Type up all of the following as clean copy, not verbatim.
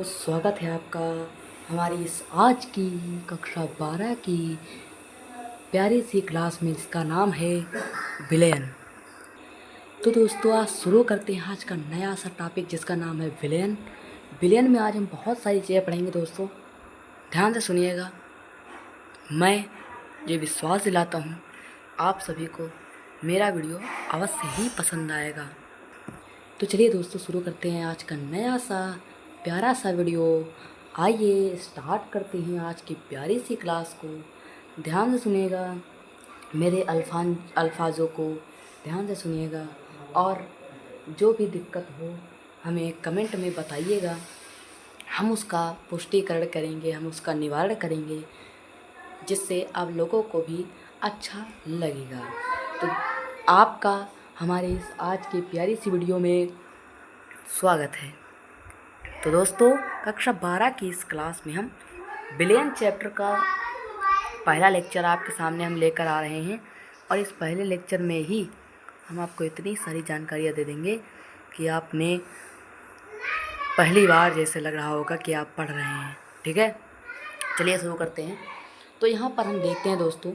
तो स्वागत है आपका हमारी इस आज की कक्षा 12 की प्यारी सी क्लास में, जिसका नाम है विलयन। तो दोस्तों, आज शुरू करते हैं आज का नया सा टॉपिक, जिसका नाम है विलयन। विलयन में आज हम बहुत सारी चीज़ें पढ़ेंगे दोस्तों, ध्यान से सुनिएगा। मैं ये विश्वास दिलाता हूँ आप सभी को मेरा वीडियो अवश्य ही पसंद आएगा। तो चलिए दोस्तों, शुरू करते हैं आज का नया सा प्यारा सा वीडियो। आइए स्टार्ट करते हैं आज की प्यारी सी क्लास को। ध्यान से सुनिएगा, मेरे अल्फाजों को ध्यान से सुनिएगा, और जो भी दिक्कत हो हमें कमेंट में बताइएगा। हम उसका पुष्टिकरण करेंगे, हम उसका निवारण करेंगे, जिससे आप लोगों को भी अच्छा लगेगा। तो आपका हमारे इस आज की प्यारी सी वीडियो में स्वागत है। तो दोस्तों, कक्षा 12 की इस क्लास में हम विलयन चैप्टर का पहला लेक्चर आपके सामने हम लेकर आ रहे हैं। और इस पहले लेक्चर में ही हम आपको इतनी सारी जानकारियाँ दे देंगे कि आपने पहली बार जैसे लग रहा होगा कि आप पढ़ रहे हैं। ठीक है, चलिए शुरू करते हैं। तो यहाँ पर हम देखते हैं दोस्तों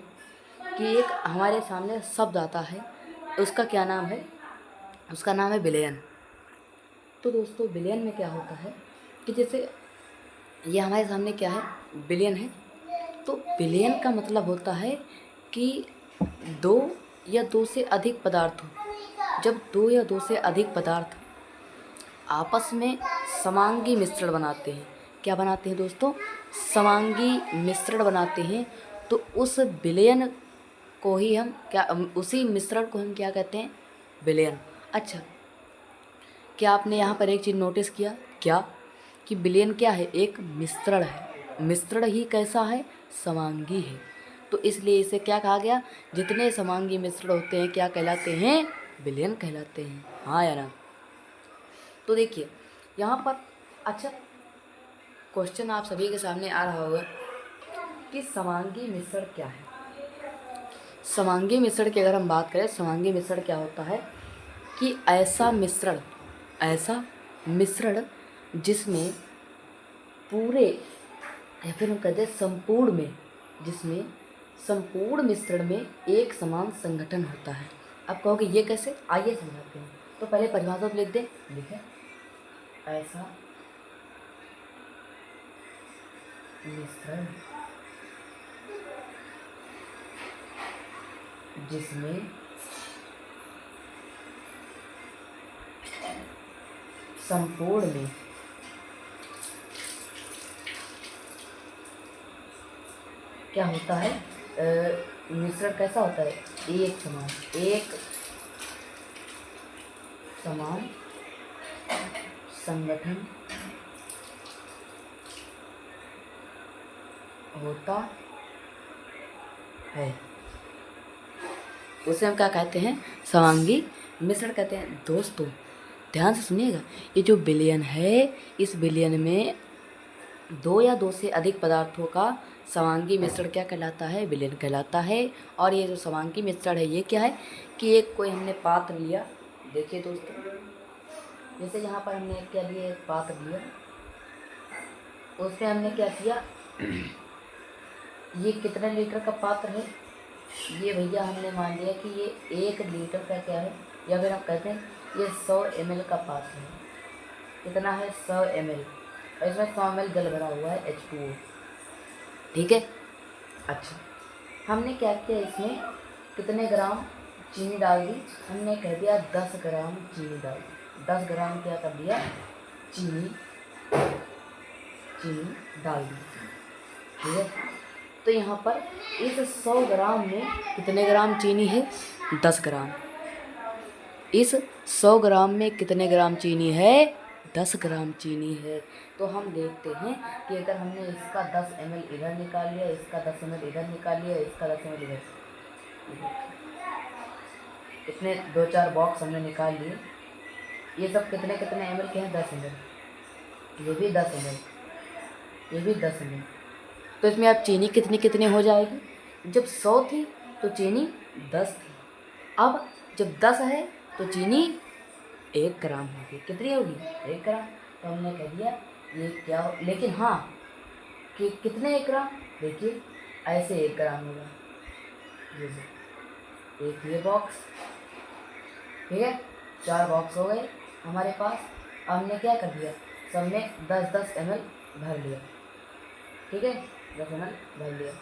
कि एक हमारे सामने शब्द आता है, उसका क्या नाम है? उसका नाम है विलयन। तो दोस्तों, विलयन में क्या होता है कि जैसे ये हमारे सामने क्या है, विलयन है। तो विलयन का मतलब होता है कि दो या दो से अधिक पदार्थ हो। जब दो या दो से अधिक पदार्थ आपस में समांगी मिश्रण बनाते हैं। क्या बनाते हैं दोस्तों? समांगी मिश्रण बनाते हैं। तो उस विलयन को ही हम उसी मिश्रण को हम क्या कहते हैं? विलयन। अच्छा, क्या आपने यहाँ पर एक चीज़ नोटिस किया क्या, कि विलयन क्या है? एक मिश्रण है। मिश्रण ही कैसा है? समांगी है। तो इसलिए इसे क्या कहा गया? जितने समांगी मिश्रण होते हैं क्या कहलाते हैं? विलयन कहलाते हैं। हाँ या ना? तो देखिए यहाँ पर, अच्छा, क्वेश्चन आप सभी के सामने आ रहा होगा कि समांगी मिश्रण क्या है। समांगी मिश्रण की अगर हम बात करें, समांगी मिश्रण क्या होता है कि ऐसा मिश्रण जिसमें पूरे, या फिर हम कहते हैं संपूर्ण में, जिसमें संपूर्ण मिश्रण में एक समान संगठन होता है। अब कहोगे ये कैसे? आइए समझाते हैं। तो पहले परिभाषा लिख दें। लिखें, ऐसा मिश्रण जिसमें संपूर्ण में क्या होता है? मिश्रण कैसा होता है? एक समान संगठन होता है, उसे हम क्या कहते हैं? समांगी मिश्रण कहते हैं। दोस्तों ध्यान से सुनिएगा, ये जो विलयन है, इस विलयन में दो या दो से अधिक पदार्थों का समांगी मिश्रण क्या कहलाता है? विलयन कहलाता है। और ये जो समांगी मिश्रण है, ये क्या है कि एक कोई हमने पात्र लिया। देखिए दोस्तों, जैसे यहाँ पर हमने क्या लिया? एक पात्र लिया, उसमें हमने क्या किया? ये कितने लीटर का पात्र है? ये भैया हमने मान लिया कि ये 1 लीटर का क्या है, या फिर हम कहते हैं ये 100 ml का पात्र है। कितना है? 100 ml। और इसमें 100 ml जल भरा हुआ है, H2O। ठीक है। अच्छा, हमने क्या किया? इसमें कितने ग्राम चीनी डाल दी? हमने कह दिया 10 ग्राम चीनी डाल दी। 10 ग्राम क्या कर दिया? चीनी डाल दी। ठीक है। तो यहाँ पर इस 100 ग्राम में कितने ग्राम चीनी है? 10 ग्राम। इस 100 ग्राम में कितने ग्राम चीनी है? 10 ग्राम चीनी है। तो हम देखते हैं कि अगर हमने इसका 10 ml इधर निकाल लिया, इसका 10 ml इधर निकाल लिया, इसका 10 ml इधर, इतने 2-4 बॉक्स हमने निकाल लिए। ये सब कितने कितने ml के हैं? 10 ml। ये भी 10 ml, ये भी 10 ml। तो इसमें अब चीनी कितनी कितनी हो जाएगी? जब 100 थी तो चीनी 10 थी। अब जब 10 है तो चीनी 1 ग्राम होगी। कितनी होगी? 1 ग्राम। तो हमने कह दिया ये क्या हो, लेकिन हाँ कि कितने 1 ग्राम, देखिए ऐसे 1 ग्राम होगा। ये जो एक ये बॉक्स, ठीक है, 4 बॉक्स हो गए हमारे पास। अब हमने क्या कर दिया, सब में 10-10 ml भर लिया, ठीक है, 10 ml भर लिया।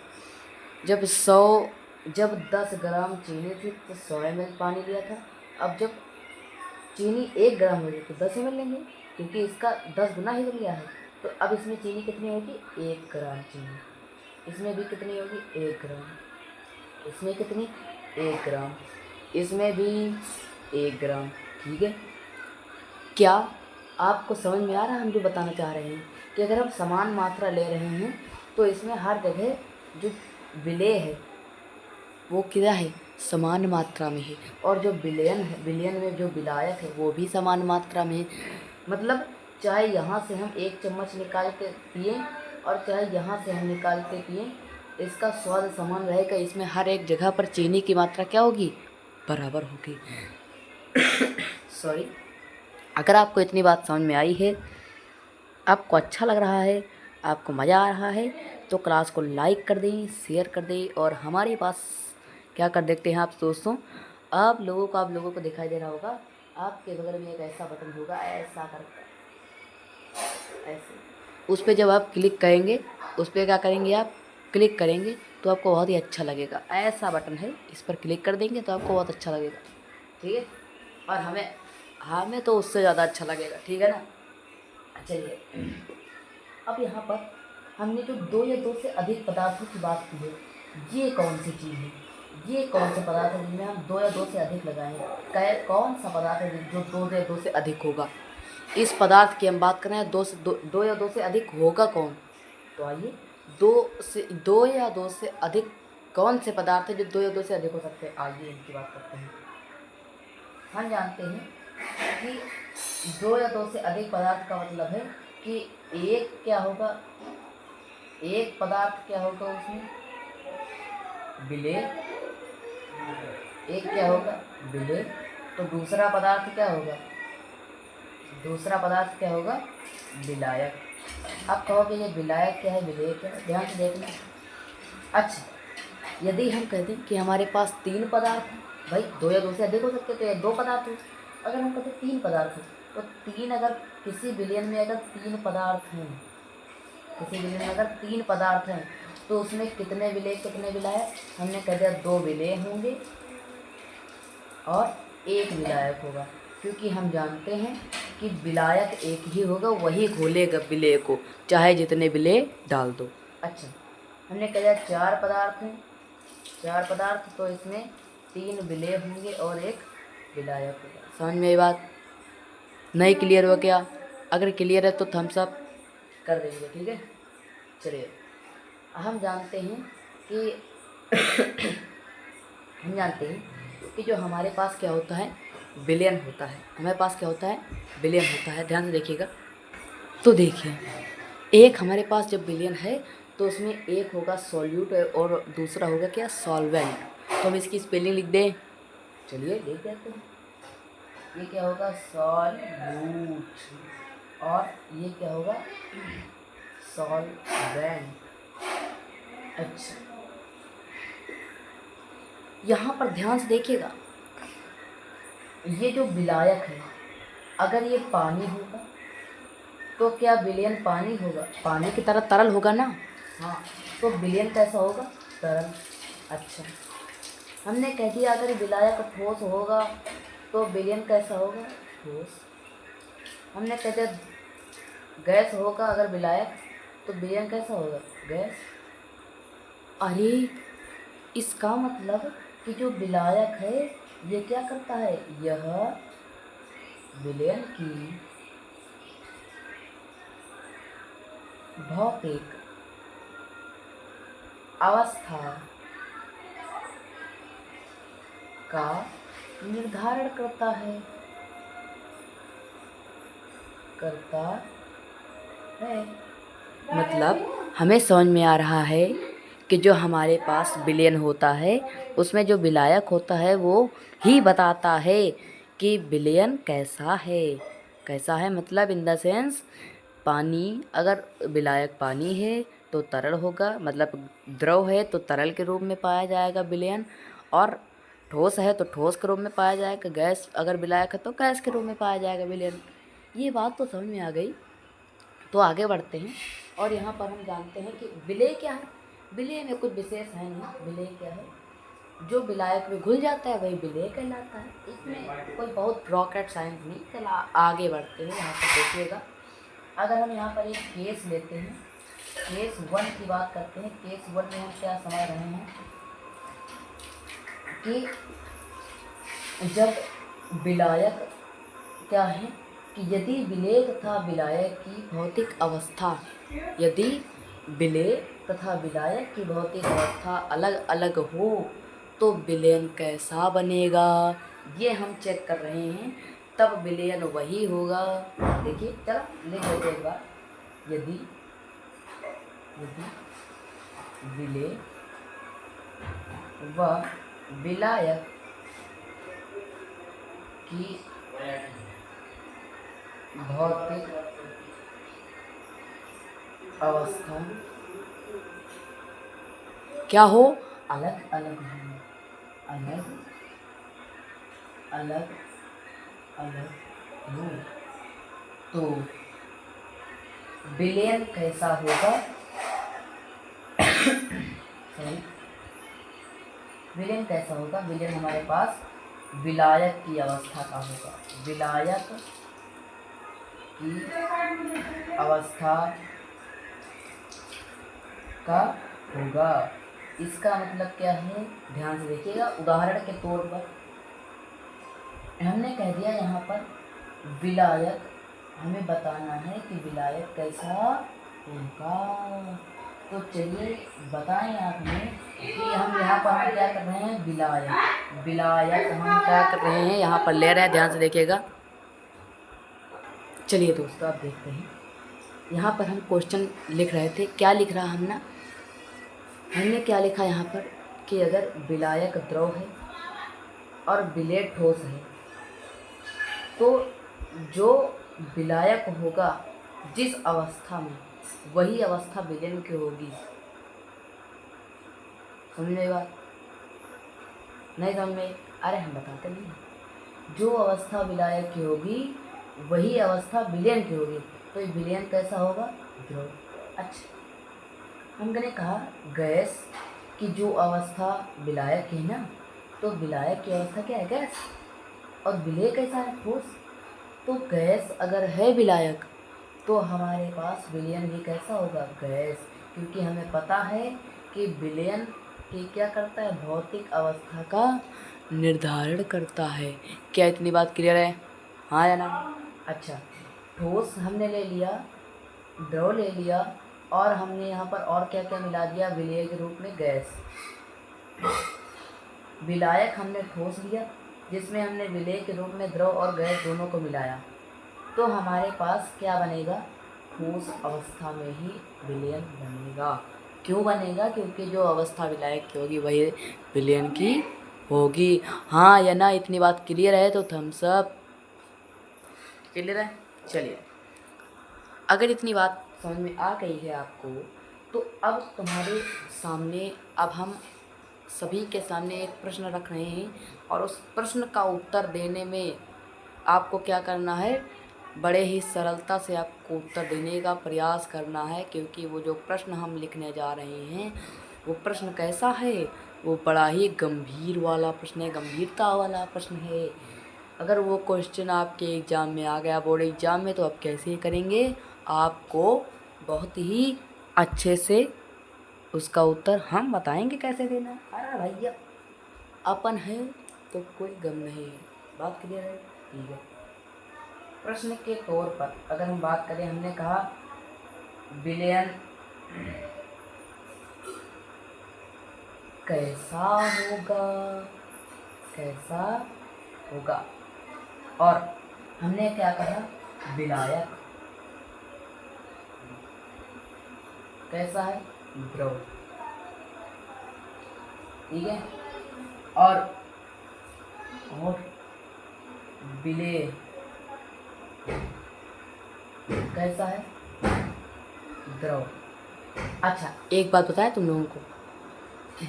जब 10 ग्राम चीनी थी तो 100 ml पानी लिया था। अब जब चीनी 1 ग्राम हो गई तो 10 ml लेंगे, क्योंकि इसका 10 गुना ही लिया है। तो अब इसमें चीनी कितनी होगी, 1 ग्राम चीनी। इसमें भी कितनी होगी, 1 ग्राम। इसमें कितनी, 1 ग्राम। इसमें भी 1 ग्राम, ठीक है। क्या आपको समझ में आ रहा है हम जो बताना चाह रहे हैं, कि अगर हम समान मात्रा ले रहे हैं तो इसमें हर जगह जो विलेय है वो क्या है, समान मात्रा में है। और जो विलयन है, विलयन में जो विलायक है वो भी समान मात्रा में है। मतलब चाहे यहाँ से हम 1 चम्मच निकाल के पिए और चाहे यहाँ से हम निकाल के पिए, इसका स्वाद समान रहेगा। इसमें हर एक जगह पर चीनी की मात्रा क्या होगी, बराबर होगी। सॉरी। अगर आपको इतनी बात समझ में आई है, आपको अच्छा लग रहा है, आपको मज़ा आ रहा है, तो क्लास को लाइक कर दें, शेयर कर दें। और हमारे पास क्या कर देखते हैं आप दोस्तों, आप लोगों को दिखाई दे रहा होगा, आपके बगल में एक ऐसा बटन होगा, ऐसा कर, ऐसे उस पर जब आप क्लिक करेंगे, उस पर क्या करेंगे, आप क्लिक करेंगे तो आपको बहुत ही अच्छा लगेगा। ऐसा बटन है, इस पर क्लिक कर देंगे तो आपको बहुत अच्छा लगेगा, ठीक है। और हमें तो उससे ज़्यादा अच्छा लगेगा, ठीक है ना। चलिए, अब यहाँ पर हमने जो 2 या 2 से अधिक पदार्थों की बात की है, ये कौन सी चीज़ है, ये कौन से पदार्थ है जिनमें हम 2 या 2 से अधिक लगाएं, कौन सा पदार्थ है जो 2 या 2 से अधिक होगा। इस पदार्थ की हम बात कर रहे हैं, 2 या 2 से अधिक होगा कौन। तो आइए, 2 या 2 से अधिक कौन से पदार्थ है जो 2 या 2 से अधिक हो सकते हैं, आइए इनकी बात करते हैं। हम जानते हैं कि 2 या 2 से अधिक पदार्थ का मतलब है कि एक क्या होगा, एक पदार्थ क्या होगा उसमें, विलेय, एक क्या होगा, विलेय। तो दूसरा पदार्थ क्या होगा, दूसरा पदार्थ क्या होगा, विलायक। अब कहोगे ये विलायक क्या है, विलेय क्या है, ध्यान से देखना। अच्छा, यदि हम कहते हैं कि हमारे पास 3 पदार्थ हैं, भाई 2 या 2 से अधिक हो सकते तो ये 2 पदार्थ हो। अगर हम कहते हैं 3 पदार्थ हैं, तो 3, अगर किसी विलयन में अगर 3 पदार्थ हैं, किसी विलयन में अगर 3 पदार्थ हैं, तो उसमें कितने विलेय कितने विलायक, हमने कह दिया 2 विलेय होंगे और 1 विलायक होगा। क्योंकि हम जानते हैं कि विलायक एक ही होगा, वही घोलेगा विलेय को, चाहे जितने विलेय डाल दो। अच्छा, हमने कह दिया 4 पदार्थ हैं, 4 पदार्थ, तो इसमें 3 विलेय होंगे और 1 विलायक होगा। समझ में ये बात, नहीं क्लियर हो क्या? अगर क्लियर है तो थम्स अप कर देंगे, ठीक है। चलिए, हम जानते हैं कि हम जानते हैं कि जो हमारे पास क्या होता है, विलयन होता है। हमारे पास क्या होता है, विलयन होता है। ध्यान से देखिएगा। तो देखिए, एक हमारे पास जब विलयन है तो उसमें एक होगा सॉल्यूट और दूसरा होगा क्या, सॉल्वेंट। तो हम इसकी स्पेलिंग लिख दें, चलिए लिख देते हैं। ये क्या होगा, सॉल्यूट, और ये क्या होगा, सॉल्वेंट। अच्छा, यहाँ पर ध्यान से देखिएगा, ये जो विलायक है, अगर ये पानी होगा तो क्या विलयन पानी होगा, पानी की तरह तरल होगा ना। हाँ, तो विलयन कैसा होगा, तरल। अच्छा, हमने कह दिया अगर विलायक ठोस होगा तो विलयन कैसा होगा, ठोस। हमने कह दिया गैस होगा अगर विलायक, तो विलयन कैसा होगा, गैस। अरे, इसका मतलब कि जो विलायक है ये क्या करता है, यह विलयन की भौतिक अवस्था का निर्धारण करता है, मतलब हमें समझ में आ रहा है कि जो हमारे पास विलयन होता है उसमें जो विलायक होता है वो ही बताता है कि विलयन कैसा है। कैसा है मतलब इन द सेंस पानी, अगर विलायक पानी है तो तरल होगा, मतलब द्रव है तो तरल के रूप में पाया जाएगा विलयन, और ठोस है तो ठोस के रूप में पाया जाएगा। गैस अगर विलायक है तो गैस के रूप में पाया जाएगा विलयन। ये बात तो समझ में आ गई। तो आगे बढ़ते हैं और यहाँ पर हम जानते हैं कि विलेय क्या है। विलेय में कुछ विशेष है नहीं। विलेय क्या है? जो विलायक में घुल जाता है वही विलेय कहलाता है। इसमें कोई बहुत रॉकेट साइंस नहीं। चला आगे बढ़ते हैं। यहाँ पर देखिएगा, अगर हम यहाँ पर एक केस लेते हैं, केस 1 की बात करते हैं। केस 1 में हम क्या समझ रहे हैं कि जब विलायक क्या है कि यदि विलेय तथा विलायक की भौतिक अवस्था, यदि विलेय तथा विलायक की भौतिक अवस्था अलग अलग हो तो विलयन कैसा बनेगा, ये हम चेक कर रहे हैं। तब विलयन वही होगा। देखिए, चलो लिख लेते एक बार। यदि विलेय व विलायक की भौतिक अवस्था क्या हो, अलग अलग हो, अलग अलग हो, तो विलयन कैसा होगा? विलयन कैसा होगा? विलयन हमारे पास विलायक की अवस्था का होगा। विलायक की अवस्था का होगा। इसका मतलब क्या है, ध्यान से देखिएगा। उदाहरण के तौर पर हमने कह दिया यहाँ पर विलायक, हमें बताना है कि विलायक कैसा होगा। तो चलिए बताएं आप हमें कि हम यहाँ पर हम क्या कर रहे हैं, विलायक हम क्या कर रहे हैं, यहाँ पर ले रहे हैं। ध्यान से देखिएगा। चलिए दोस्तों, आप देखते हैं यहाँ पर हम क्वेश्चन लिख रहे थे। क्या लिख रहा हमने क्या लिखा यहाँ पर कि अगर विलायक द्रव है और विलेय ठोस है तो जो विलायक होगा जिस अवस्था में, वही अवस्था विलयन की होगी। समझ में बात? नहीं समझ में? अरे हम बताते नहीं। जो अवस्था विलायक की होगी वही अवस्था विलयन की होगी। तो ये विलयन कैसा होगा? द्रव। अच्छा, हमने कहा गैस की जो अवस्था विलायक है ना, तो विलायक की अवस्था क्या है? गैस। और विलेय कैसा है? ठोस। तो गैस अगर है विलायक तो हमारे पास विलयन भी कैसा होगा? गैस। क्योंकि हमें पता है कि विलयन की क्या करता है? भौतिक अवस्था का निर्धारण करता है। क्या इतनी बात क्लियर है? हाँ या ना? अच्छा, ठोस हमने ले लिया, द्रव ले लिया, और हमने यहाँ पर और क्या क्या मिला दिया विलेय के रूप में? गैस। विलायक हमने ठोस लिया जिसमें हमने विलेय के रूप में द्रव और गैस दोनों को मिलाया। तो हमारे पास क्या बनेगा? ठोस अवस्था में ही विलयन बनेगा। क्यों बनेगा? क्योंकि जो अवस्था विलायक की होगी वही विलयन की होगी। हाँ या ना? इतनी बात क्लियर है तो थम्स अप। क्लियर है? चलिए, अगर इतनी बात समझ में आ गई है आपको, तो अब तुम्हारे सामने, अब हम सभी के सामने एक प्रश्न रख रहे हैं और उस प्रश्न का उत्तर देने में आपको क्या करना है? बड़े ही सरलता से आपको उत्तर देने का प्रयास करना है। क्योंकि वो जो प्रश्न हम लिखने जा रहे हैं वो प्रश्न कैसा है? वो बड़ा ही गंभीर वाला प्रश्न है, गंभीरता वाला प्रश्न है। अगर वो क्वेश्चन आपके एग्ज़ाम में आ गया, बोर्ड एग्ज़ाम में, तो आप कैसे करेंगे? आपको बहुत ही अच्छे से उसका उत्तर हम बताएंगे कैसे देना है। अरे भैया, अपन है तो कोई गम नहीं है। बात क्लियर है? ठीक है। प्रश्न के तौर पर अगर हम बात करें, हमने कहा विलयन कैसा होगा, और हमने क्या कहा? विलायक कैसा है? द्रव। ठीक है। और विलेय कैसा है? द्रव। अच्छा एक बात बताया तुम लोगों को,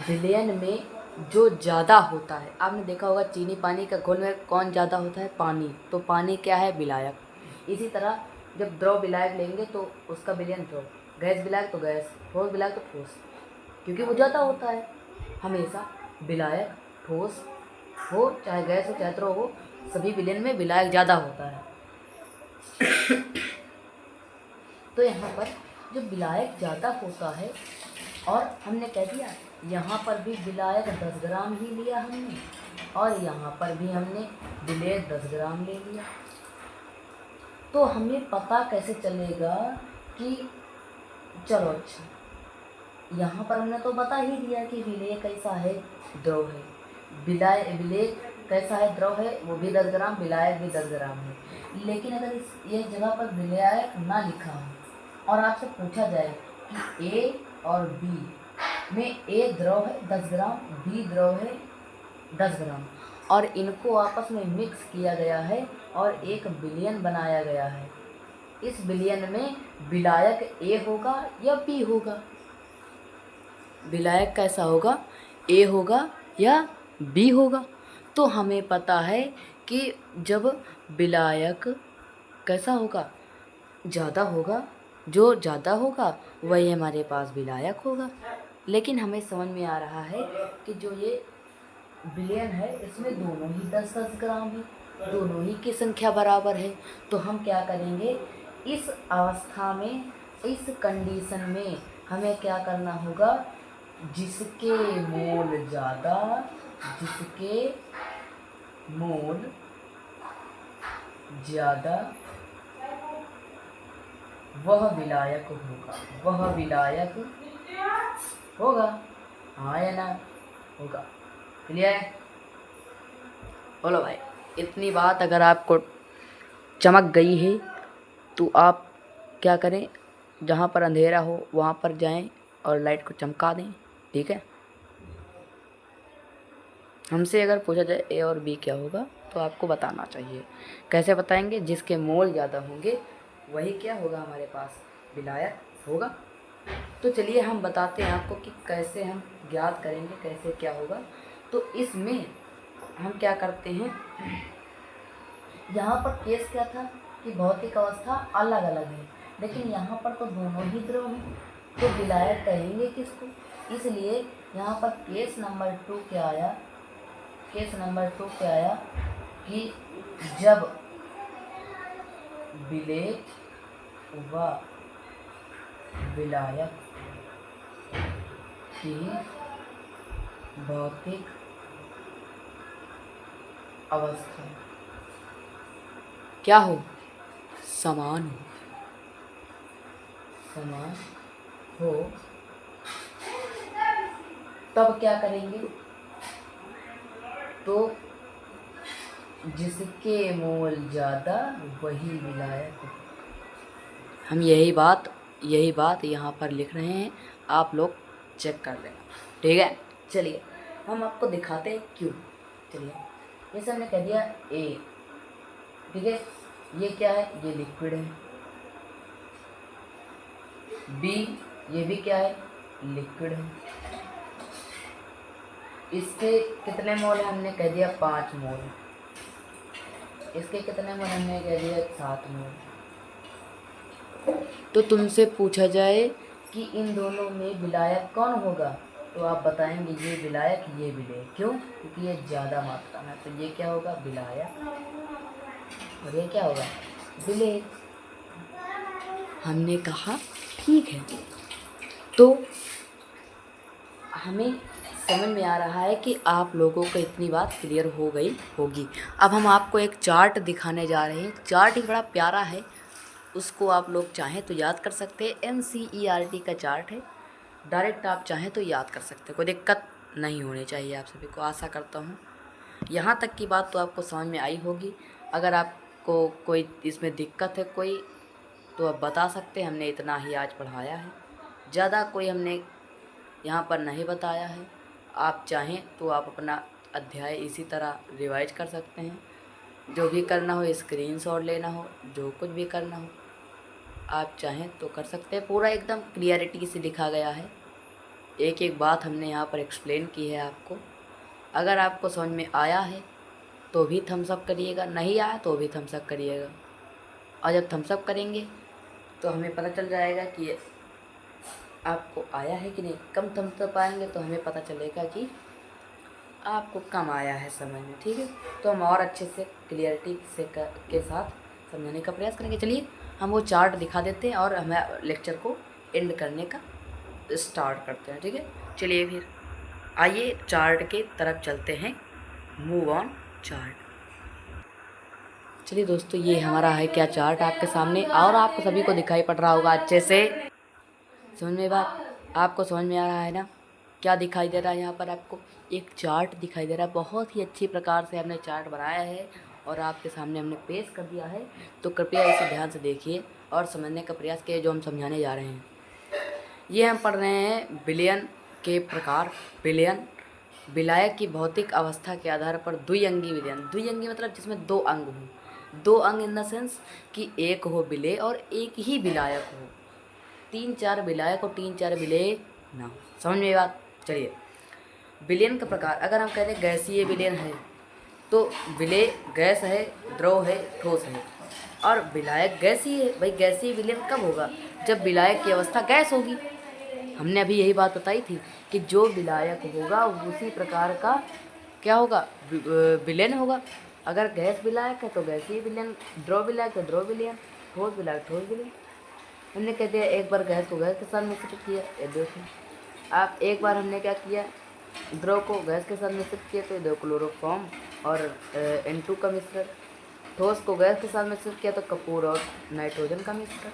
विलयन में जो ज़्यादा होता है, आपने देखा होगा चीनी पानी का घोल में कौन ज़्यादा होता है, पानी। तो पानी क्या है, विलायक। इसी तरह जब द्रव विलायक लेंगे तो उसका विलयन द्रव, गैस विलायक तो गैस, ठोस विलायक तो ठोस, क्योंकि वो ज़्यादा होता है। हमेशा विलायक ठोस हो चाहे गैस हो चाहे द्रव हो, सभी विलयन में विलायक ज़्यादा होता है। तो यहाँ पर जो विलायक ज़्यादा होता है, और हमने कह दिया यहाँ पर भी विलायक 10 ग्राम ही लिया हमने, और यहाँ पर भी हमने विलेय 10 ग्राम ले लिया। तो हमें पता कैसे चलेगा कि चलो अच्छा, यहाँ पर हमने तो बता ही दिया कि विलेय कैसा है, द्रव है। विलेय कैसा है, द्रव है, वो भी 10 ग्राम, विलायक भी 10 ग्राम है। लेकिन अगर इस ये जगह पर विलायक ना लिखा हो और आपसे पूछा जाए कि ए और बी में ए द्रव है 10 ग्राम, बी द्रव है 10 ग्राम, और इनको आपस में मिक्स किया गया है और एक विलयन बनाया गया है, इस विलयन में विलायक ए होगा या बी होगा, विलायक कैसा होगा, ए होगा या बी होगा। तो हमें पता है कि जब विलायक कैसा होगा, ज़्यादा होगा, जो ज़्यादा होगा वही हमारे पास विलायक होगा। लेकिन हमें समझ में आ रहा है कि जो ये विलयन है इसमें दोनों ही 10-10 ग्राम है, दोनों ही की संख्या बराबर है। तो हम क्या करेंगे, इस अवस्था में, इस कंडीशन में हमें क्या करना होगा, जिसके मोल ज़्यादा, जिसके मोल ज़्यादा वह विलायक होगा, वह विलायक होगा, हाँ या ना, होगा। क्लियर है? बोलो भाई, इतनी बात अगर आपको चमक गई है तो आप क्या करें, जहाँ पर अंधेरा हो वहाँ पर जाएं और लाइट को चमका दें, ठीक है। हमसे अगर पूछा जाए ए और बी क्या होगा तो आपको बताना चाहिए। कैसे बताएंगे, जिसके मोल ज़्यादा होंगे वही क्या होगा, हमारे पास विलायक होगा। तो चलिए हम बताते हैं आपको कि कैसे हम ज्ञात करेंगे, कैसे क्या होगा। तो इसमें हम क्या करते हैं, यहाँ पर केस क्या था कि भौतिक अवस्था अलग अलग है, लेकिन यहाँ पर तो दोनों ही द्रव हैं, तो विलायक कहेंगे किसको। इसलिए यहाँ पर केस नंबर 2 क्या आया, केस नंबर 2 क्या आया कि जब विलेय व विलायक की भौतिक अवस्था क्या हो, समान हो, समान हो, तब क्या करेंगे, तो जिसके मोल ज़्यादा वही विलायक हो। हम यही बात यहाँ पर लिख रहे हैं, आप लोग चेक कर लेना, ठीक है। चलिए हम आपको दिखाते हैं क्यों। चलिए जैसे हमने कह दिया ए, ठीक है, ये क्या है, ये लिक्विड है। बी, ये भी क्या है, लिक्विड है। इसके कितने मोल है, हमने कह दिया 5 मोल। इसके कितने मोल, हमने कह दिया 7 मोल। तो तुमसे पूछा जाए कि इन दोनों में विलायक कौन होगा, तो आप बताएंगे ये विलायक, ये विलेय। क्यों, क्योंकि ये ज़्यादा मात्रा में, तो ये क्या होगा, विलायक, और ये क्या होगा, विलेय। हमने कहा ठीक है। तो हमें समझ में आ रहा है कि आप लोगों को इतनी बात क्लियर हो गई होगी। अब हम आपको एक चार्ट दिखाने जा रहे हैं। चार्ट ही बड़ा प्यारा है, उसको आप लोग चाहें तो याद कर सकते हैं। NCERT का चार्ट है, डायरेक्ट आप चाहें तो याद कर सकते हैं, कोई दिक्कत नहीं होनी चाहिए आप सभी को। आशा करता हूँ यहाँ तक की बात तो आपको समझ में आई होगी। अगर आपको कोई इसमें दिक्कत है कोई, तो आप बता सकते हैं। हमने इतना ही आज पढ़ाया है, ज़्यादा कोई हमने यहाँ पर नहीं बताया है। आप चाहें तो आप अपना अध्याय इसी तरह रिवाइज कर सकते हैं। जो भी करना हो, स्क्रीनशॉट लेना हो, जो कुछ भी करना हो, आप चाहें तो कर सकते हैं। पूरा एकदम क्लियरिटी से लिखा गया है, एक एक बात हमने यहाँ पर एक्सप्लेन की है आपको। अगर आपको समझ में आया है तो भी थम्स अप करिएगा, नहीं आया तो भी थम्स अप करिएगा। और जब थम्स अप करेंगे तो हमें पता चल जाएगा कि आपको आया है कि नहीं। कम थम्स अप आएंगे तो हमें पता चलेगा कि आपको कम आया है समझ में, ठीक है। तो हम और अच्छे से क्लियरिटी से के साथ समझाने का प्रयास करेंगे। चलिए हम वो चार्ट दिखा देते हैं और हमें लेक्चर को एंड करने का स्टार्ट करते हैं, ठीक है। चलिए फिर आइए चार्ट के तरफ चलते हैं। Move on chart. चलिए दोस्तों, ये हमारा है क्या चार्ट आपके सामने, और आपको सभी को दिखाई पड़ रहा होगा अच्छे से। समझ में बात आपको समझ में आ रहा है ना? क्या दिखाई दे रहा है यहाँ पर आपको? एक चार्ट दिखाई दे रहा है। बहुत ही अच्छी प्रकार से हमने चार्ट बनाया है और आपके सामने हमने पेश कर दिया है। तो कृपया इसे ध्यान से देखिए और समझने का प्रयास कीजिए जो हम समझाने जा रहे हैं। ये हम पढ़ रहे हैं विलयन के प्रकार। विलयन विलायक की भौतिक अवस्था के आधार पर द्विअंगी विलयन। द्विअंगी मतलब जिसमें दो अंग हों। दो अंग इन द सेंस कि एक हो विलेय और एक ही विलायक हो। 3-4 विलायक और 3-4 विलेय ना हो। समझ में बात? चलिए, विलयन का प्रकार अगर हम कहते हैं गैसीय विलयन है तो विलेय गैस है, द्रव है, ठोस है। और विलायक गैसीय है। भाई गैसीय विलयन कब होगा? जब विलायक की अवस्था गैस होगी। हमने अभी यही बात बताई थी कि जो विलायक होगा उसी प्रकार का क्या होगा? विलयन होगा। अगर गैस विलायक है तो गैसीय विलयन, द्रव विलायक है द्रव विलयन, ठोस विलायक ठोस विलयन। हमने कहते हैं एक बार गैस को गैस के साथ मिश्रित किया, ये देखो आप, एक बार हमने क्या किया, द्रव को गैस के साथ मिश्रित किया तो दो क्लोरोफॉर्म और N2 का मिश्रण। ठोस को गैस के साथ मिश्रित किया तो कपूर और नाइट्रोजन का मिश्रण।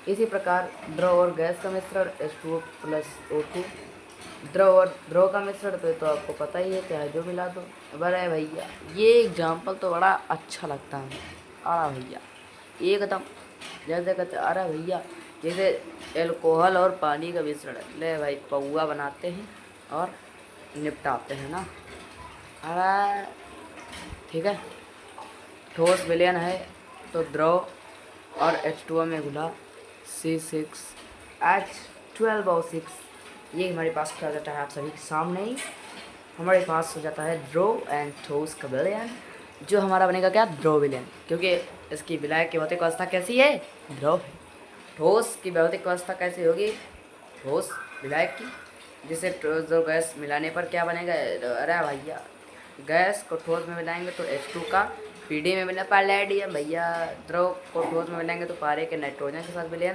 इसी प्रकार द्रव और गैस का मिश्रण H2O + O2। द्रव और द्रव का मिश्रण तो आपको पता ही है, चाहे जो मिला दो। बड़े भैया ये एग्जाम्पल तो बड़ा अच्छा लगता है। अरे भैया एकदम जैसे कहते अरे भैया जैसे एल्कोहल और पानी का मिश्रण है। ले भाई पौआ बनाते हैं और निपटाते हैं ना। अरे ठीक है। ठोस विलयन है तो द्रव और H2O में घुला C6H12O6, ये हमारे पास क्या जाता है आप सभी के सामने ही। हमारे पास हो जाता है द्रव एंड ठोस का विलयन, जो हमारा बनेगा क्या? द्रव विलयन, क्योंकि इसकी विलायक की भौतिक अवस्था कैसी है? द्रव है। ठोस की भौतिक अवस्था कैसी होगी? ठोस विलायक की, जिसे जो गैस मिलाने पर क्या बनेगा? अरे भैया गैस को ठोस में मिलाएंगे तो H2 का PD में मिला पैलेडियम भैया। द्रव को ठोस में मिलाएंगे तो पारे के नाइट्रोजन के साथ विलयन।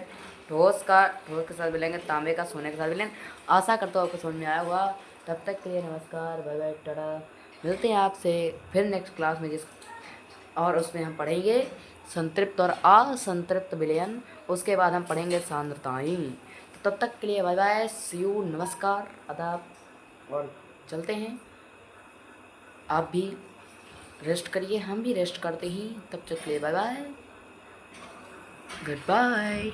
ठोस के साथ मिलाएंगे तांबे का सोने के साथ विलयन। आशा करता हूँ आपको समझ में आया होगा। तब तक के लिए नमस्कार, बाय बाय, टाटा। मिलते हैं आपसे फिर नेक्स्ट क्लास में, और उसमें हम पढ़ेंगे संतृप्त और असंतृप्त विलयन। उसके बाद हम पढ़ेंगे सांद्रताएं। तो तब तक के लिए बाय बाय, सी यू, नमस्कार, आदाब, और चलते हैं। आप भी रेस्ट करिए, हम भी रेस्ट करते हैं। तब तक के लिए बाय बाय, गुड बाय।